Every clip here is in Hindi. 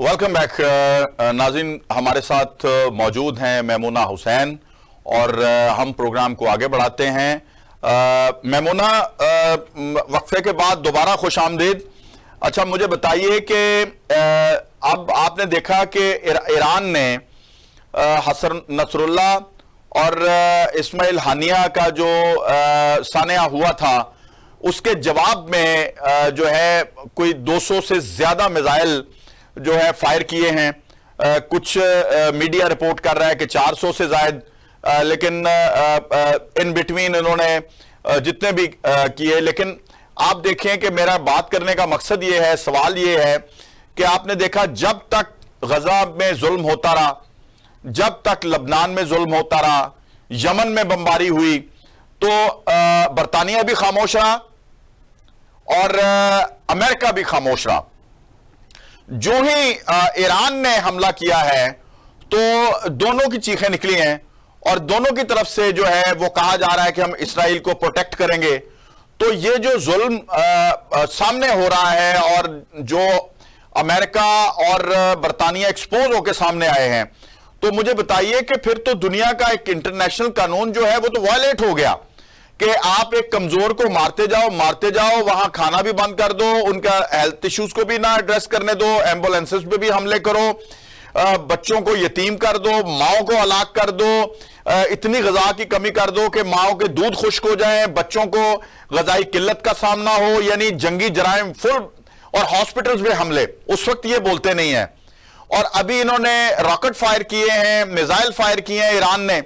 वेलकम बैक नाज़रीन, हमारे साथ मौजूद हैं मैमूना हुसैन और हम प्रोग्राम को आगे बढ़ाते हैं। मैमूना, वक्फे के बाद दोबारा खुश आमदीद। अच्छा, मुझे बताइए कि अब आपने देखा कि ईरान ने हसन नसरुल्लाह और इस्माइल हानिया का जो सानिया हुआ था उसके जवाब में जो है कोई 200 से ज्यादा मिसाइल जो है फायर किए हैं। कुछ मीडिया रिपोर्ट कर रहा है कि 400 से ज्यादा, लेकिन इन बिटवीन इन्होंने जितने भी किए। लेकिन आप देखें कि मेरा बात करने का मकसद ये है, सवाल ये है कि आपने देखा जब तक गजा में जुल्म होता रहा, जब तक लबनान में जुल्म होता रहा, यमन में बमबारी हुई, तो बरतानिया भी खामोश रहा और अमेरिका भी खामोश रहा। जो ही ईरान ने हमला किया है तो दोनों की चीखें निकली हैं और दोनों की तरफ से जो है वो कहा जा रहा है कि हम इसराइल को प्रोटेक्ट करेंगे। तो ये जो जुल्म सामने हो रहा है और जो अमेरिका और बरतानिया एक्सपोज होकर सामने आए हैं, तो मुझे बताइए कि फिर तो दुनिया का एक इंटरनेशनल कानून जो है वो तो वायलेट हो गया कि आप एक कमजोर को मारते जाओ, वहां खाना भी बंद कर दो, उनका हेल्थ इश्यूज को भी ना एड्रेस करने दो, एम्बुलेंसेस पे भी हमले करो, बच्चों को यतीम कर दो, माओ को हलाक कर दो, इतनी गजा की कमी कर दो कि माओ के दूध खुश्क हो जाएं, बच्चों को गजाई किल्लत का सामना हो, यानी जंगी जराइम फुल, और हॉस्पिटल्स में हमले। उस वक्त ये बोलते नहीं है। और अभी इन्होंने रॉकेट फायर किए हैं, मिसाइल फायर किए हैं ईरान ने,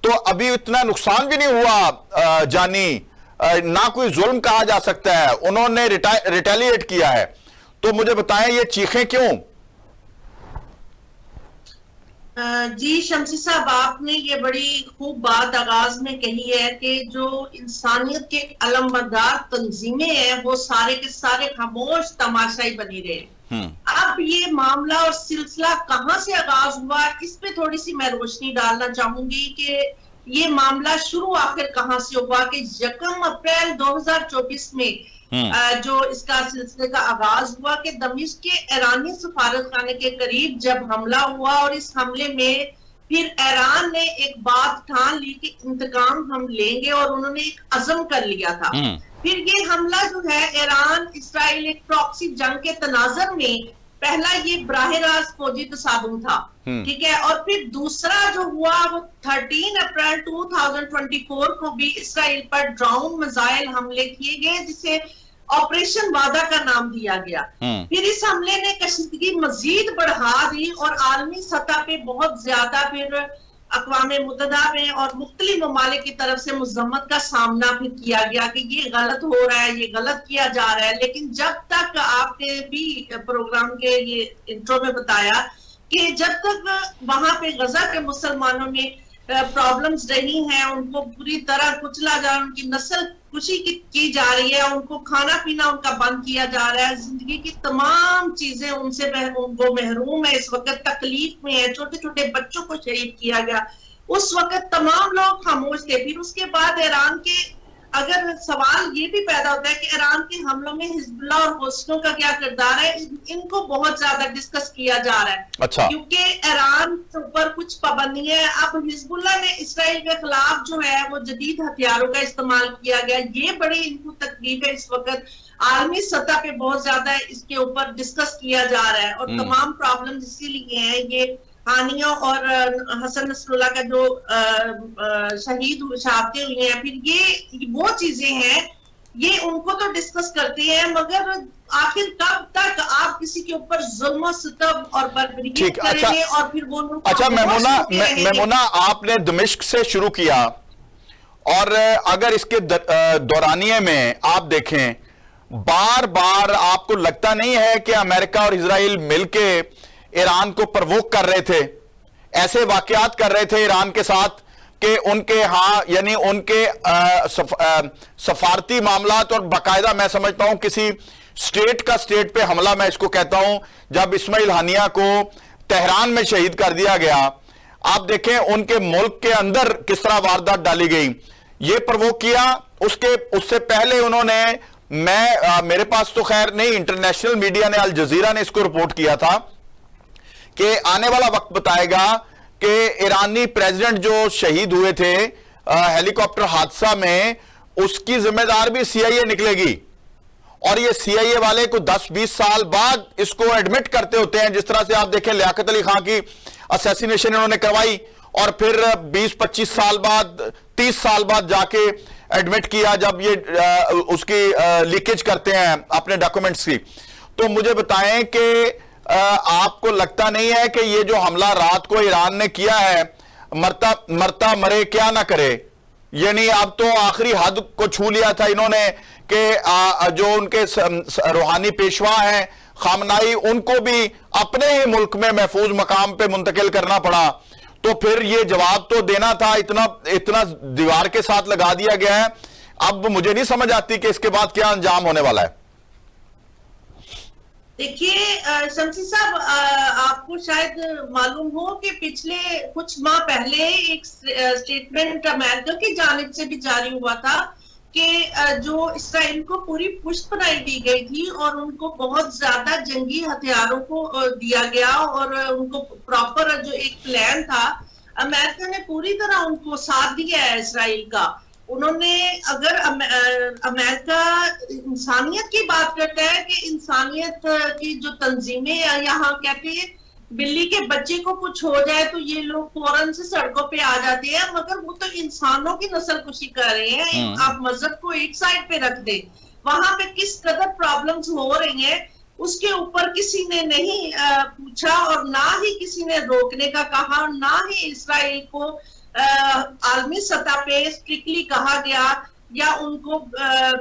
तो अभी इतना नुकसान भी नहीं हुआ जानी, ना कोई जुल्म कहा जा सकता है, उन्होंने रिटेलिएट किया है। तो मुझे बताएं ये चीखें क्यों? जी शमसी साहब, आपने ये बड़ी खूब बात आगाज में कही है कि जो इंसानियत के अलमबरदार तंजीमें हैं वो सारे के सारे खामोश तमाशाई बनी रहे। अब ये मामला और सिलसिला कहां से आगाज हुआ, इस पे थोड़ी सी मैं रोशनी डालना चाहूंगी कि ये मामला शुरू आखिर कहां से हुआ। कि 1 अप्रैल 2024 में जो इसका सिलसिले का आगाज हुआ कि दमिश्क के ईरानी सफारत खाने के करीब जब हमला हुआ, और इस हमले में फिर ईरान ने एक बात ठान ली कि इंतकाम हम लेंगे, और उन्होंने एक अज़म कर लिया था। फिर ये हमला जो है ईरान इसराइल एक प्रॉक्सी जंग के तनाजर में, पहला ये बराह रास्त फौजी तसादुम था, ठीक है, और फिर दूसरा जो हुआ वो 13 अप्रैल 2024 को भी इसराइल पर ड्रोन मिसाइल हमले किए गए, जिसे ऑपरेशन वादा का नाम दिया गया। फिर इस हमले ने कशीदगी मजीद बढ़ा दी और आलमी सतह पे बहुत ज्यादा फिर अक़वाम मुत्तहिदा में और मुख्तलिफ ममालिक की तरफ से मुज़म्मत का सामना भी किया गया कि ये गलत हो रहा है, ये गलत किया जा रहा है। लेकिन जब तक आपने भी प्रोग्राम के ये इंट्रो में बताया कि जब तक वहां पे गजा के मुसलमानों में प्रॉब्लम्स रही हैं, उनको पूरी तरह कुचला जा रहा है, उनकी नस्ल कुशी की जा रही है, उनको खाना पीना उनका बंद किया जा रहा है, जिंदगी की तमाम चीजें उनसे उनको महरूम है, इस वक्त तकलीफ में है, छोटे छोटे बच्चों को शहीद किया गया, उस वक्त तमाम लोग खामोश थे। फिर उसके बाद ईरान के, अगर सवाल ये भी पैदा होता है कि ईरान के हमलों में हिजबुल्लाह और हौसलों का क्या किरदार है, इनको बहुत ज्यादा डिस्कस किया जा रहा है। अच्छा। क्योंकि ईरान के ऊपर कुछ पाबंदियां हैं। अब हिजबुल्लाह ने इसराइल के खिलाफ जो है वो जदीद हथियारों का इस्तेमाल किया गया, ये बड़ी इनको तकलीफ है। इस वक्त आलमी सतह पे बहुत ज्यादा इसके ऊपर डिस्कस किया जा रहा है और तमाम प्रॉब्लम इसीलिए हैं। ये हानिया और हसन नसरुल्लाह का जो शहादतें हुई हैं, फिर ये वो चीजें हैं, ये उनको तो डिस्कस करते हैं, मगर आखिर कब तक आप किसी के ऊपर जुल्म सितम और बर्बरी करेंगे? और फिर वो अच्छा मैमूना, आपने दमिश्क से शुरू किया और अगर इसके दौरानिये में आप देखें, बार बार आपको लगता नहीं है कि अमेरिका और इजराइल मिलके ईरान को प्रवोक कर रहे थे, ऐसे वाकयात कर रहे थे ईरान के साथ कि उनके यानी उनके सफारती मामलात, और बाकायदा मैं समझता हूं किसी स्टेट का स्टेट पे हमला, मैं इसको कहता हूं, जब इस्माइल हानिया को तेहरान में शहीद कर दिया गया, आप देखें उनके मुल्क के अंदर किस तरह वारदात डाली गई, ये प्रवोक किया। उससे पहले उन्होंने, मेरे पास तो खैर नहीं, इंटरनेशनल मीडिया ने, अल जजीरा ने इसको रिपोर्ट किया था कि आने वाला वक्त बताएगा कि ईरानी प्रेसिडेंट जो शहीद हुए थे हेलीकॉप्टर हादसा में, उसकी जिम्मेदार भी सीआईए निकलेगी। और ये सीआईए वाले को 10-20 साल बाद इसको एडमिट करते होते हैं। जिस तरह से आप देखें लियाकत अली खां की असैसिनेशन इन्होंने करवाई और फिर 20-25 साल बाद, 30 साल बाद जाके एडमिट किया जब ये उसकी लीकेज करते हैं अपने डॉक्यूमेंट्स की। तो मुझे बताएं कि आपको लगता नहीं है कि ये जो हमला रात को ईरान ने किया है, मरता मरे क्या ना करे, यानी अब तो आखिरी हद को छू लिया था इन्होंने कि जो उनके रूहानी पेशवा हैं खामनाई, उनको भी अपने ही मुल्क में महफूज मकाम पे मुंतकिल करना पड़ा। तो फिर ये जवाब तो देना था, इतना दीवार के साथ लगा दिया गया है। अब मुझे नहीं समझ आती कि इसके बाद क्या अंजाम होने वाला है। देखिए शमसी साहब, आपको शायद मालूम हो कि पिछले कुछ माह पहले एक स्टेटमेंट अमेरिका की जानिब से भी जारी हुआ था कि जो इसराइल को पूरी पुष्टपनाही दी गई थी और उनको बहुत ज्यादा जंगी हथियारों को दिया गया और उनको प्रॉपर जो एक प्लान था, अमेरिका ने पूरी तरह उनको साथ दिया है इसराइल का। उन्होंने, अगर अमेरिका इंसानियत की बात करता है कि इंसानियत की जो तंजीमें यहाँ कहते हैं बिल्ली के बच्चे को कुछ हो जाए तो ये लोग फौरन से सड़कों पे आ जाते हैं, मगर वो तो इंसानों की नस्लकुशी कर रहे हैं। आप मजहब को एक साइड पे रख दे, वहां पे किस कदर प्रॉब्लम्स हो रही हैं उसके ऊपर किसी ने नहीं पूछा और ना ही किसी ने रोकने का कहा, ना ही इसराइल को आलमी सतह पे स्ट्रिक्टली कहा गया या उनको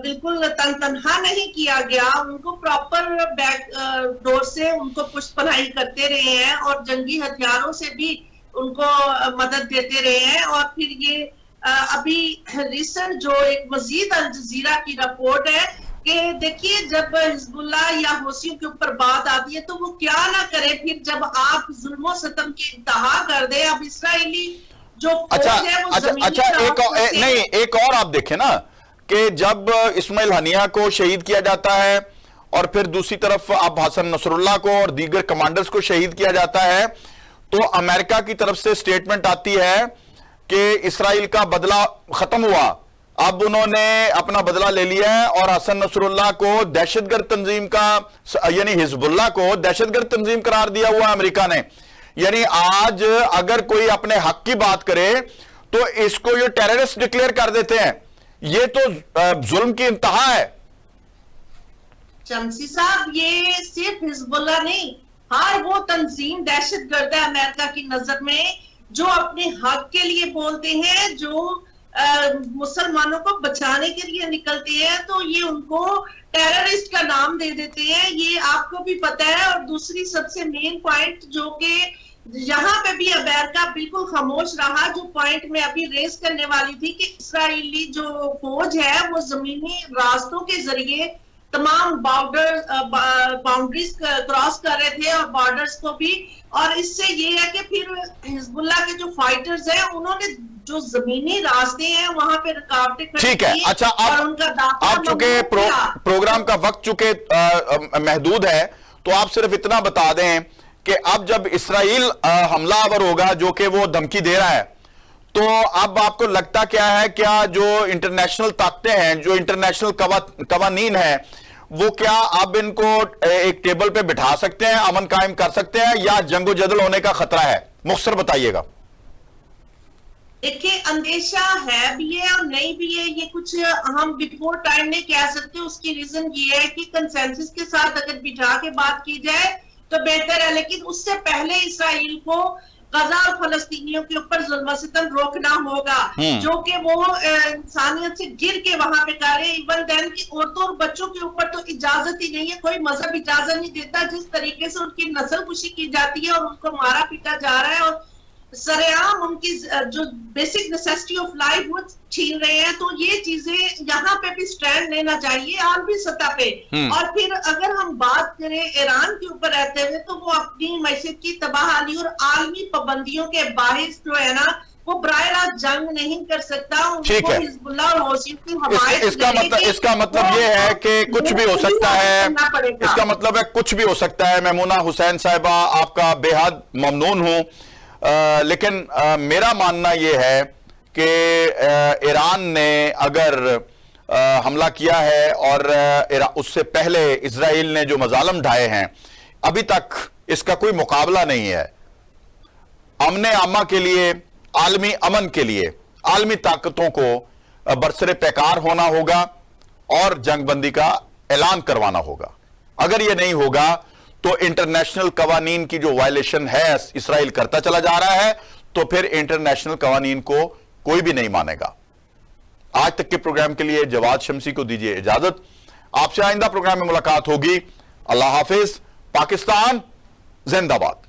बिल्कुल तनहा नहीं किया गया। उनको प्रॉपर बैक डोर से उनको पुष्टपनाही करते रहे हैं और जंगी हथियारों से भी उनको मदद देते रहे हैं। और फिर ये अभी रिसेंट जो एक मजीद अल जजीरा की रिपोर्ट है कि देखिए जब हिजबुल्लाह या हौसियों के ऊपर बात आती है तो वो क्या ना करे, फिर जब आप जुल्मो सितम की इंतहा कर दे। अब इसराइली जो एक और आप देखें ना कि जब इस्माइल हनिया को शहीद किया जाता है और फिर दूसरी तरफ अब हसन नसरुल्लाह को और दीगर कमांडर्स को शहीद किया जाता है, तो अमेरिका की तरफ से स्टेटमेंट आती है कि इसराइल का बदला खत्म हुआ, अब उन्होंने अपना बदला ले लिया है और हसन नसरुल्लाह को दहशतगर्द तंजीम का, यानी हिजबुल्लाह को दहशतगर्द तंजीम करार दिया हुआ अमेरिका ने। यानी आज अगर कोई अपने हक की बात करे तो इसको ये टेररिस्ट डिक्लेयर कर देते हैं। ये तो जुल्म की इंतहा है। शमसी साहब, ये सिर्फ हिजबुल्लाह नहीं, हर वो तंजीम दहशतगर्द है अमेरिका की नजर में जो अपने हक के लिए बोलते हैं, जो मुसलमानों को बचाने के लिए निकलते हैं, तो ये उनको टेररिस्ट का नाम दे देते हैं। ये आपको भी पता है। और दूसरी सबसे मेन पॉइंट जो कि यहाँ पे भी अमेरिका बिल्कुल खामोश रहा, जो पॉइंट में अभी रेस करने वाली थी कि इसराइली जो फौज है वो जमीनी रास्तों के जरिए तमाम बाउंड्रीज क्रॉस कर रहे थे और बॉर्डर्स को भी। और इससे ये है कि फिर हिजबुल्लाह के जो फाइटर्स हैं उन्होंने जो जमीनी रास्ते हैं वहां पे रुकावटें खड़ी की। ठीक है, अच्छा आप चूंकि प्रोग्राम का वक्त चूंकि महदूद है तो आप सिर्फ इतना बता दें कि अब जब इसराइल हमलावर होगा, जो कि वो धमकी दे रहा है, तो अब आपको लगता क्या है, क्या जो इंटरनेशनल ताकतें हैं, जो इंटरनेशनल कवानीन है, वो क्या अब इनको एक टेबल पे बिठा सकते हैं, अमन कायम कर सकते हैं, या जंगो जदल होने का खतरा है? मुख्तसर बताइएगा। देखिए, अंदेशा है भी है और नहीं भी है, ये कुछ हम बिफोर टाइम नहीं कह सकते। उसकी रीजन ये है कि कंसेंसस के साथ अगर बिठा के बात की जाए तो बेहतर है, लेकिन उससे पहले इसराइल को गजा और फलस्तीनियों के ऊपर जुल्म सितम रोकना होगा, जो कि वो इंसानियत से गिर के वहां पे कर रहे हैं। इवन देन की औरतों और बच्चों के ऊपर तो इजाजत ही नहीं है, कोई मजहब इजाजत नहीं देता। जिस तरीके से उनकी नस्लकुशी की जाती है और उनको मारा पीटा जा रहा है और सरेआम उनकी जो बेसिक नेसेसिटी ऑफ लाइफ वो छीन रहे हैं, तो ये चीजें यहाँ पे भी स्टैंड लेना चाहिए आलमी सतह पे। और फिर अगर हम बात करें ईरान के ऊपर रहते हुए, तो वो अपनी मैशत की तबाहली और आलमी पाबंदियों के बाहिस जो है ना, वो बराह रास्त जंग नहीं कर सकता। ठीक है, हिजबुल्लाह और हौसी की हमायत इसका मतलब ये है कि कुछ भी हो सकता है। इसका मतलब है कुछ भी हो सकता है। मेमूना हुसैन साहिबा, आपका बेहद ममनून हूं, लेकिन मेरा मानना यह है कि ईरान ने अगर हमला किया है और उससे पहले इजराइल ने जो मजालम ढाए हैं, अभी तक इसका कोई मुकाबला नहीं है। अमन आमा के लिए, आलमी अमन के लिए आलमी ताकतों को बरसरे पैकार होना होगा और जंगबंदी का ऐलान करवाना होगा। अगर यह नहीं होगा तो इंटरनेशनल कवानीन की जो वायलेशन है इसराइल करता चला जा रहा है, तो फिर इंटरनेशनल कवानीन को कोई भी नहीं मानेगा। आज तक के प्रोग्राम के लिए जवाद शमसी को दीजिए इजाजत। आपसे आइंदा प्रोग्राम में मुलाकात होगी। अल्लाह हाफिज। पाकिस्तान जिंदाबाद।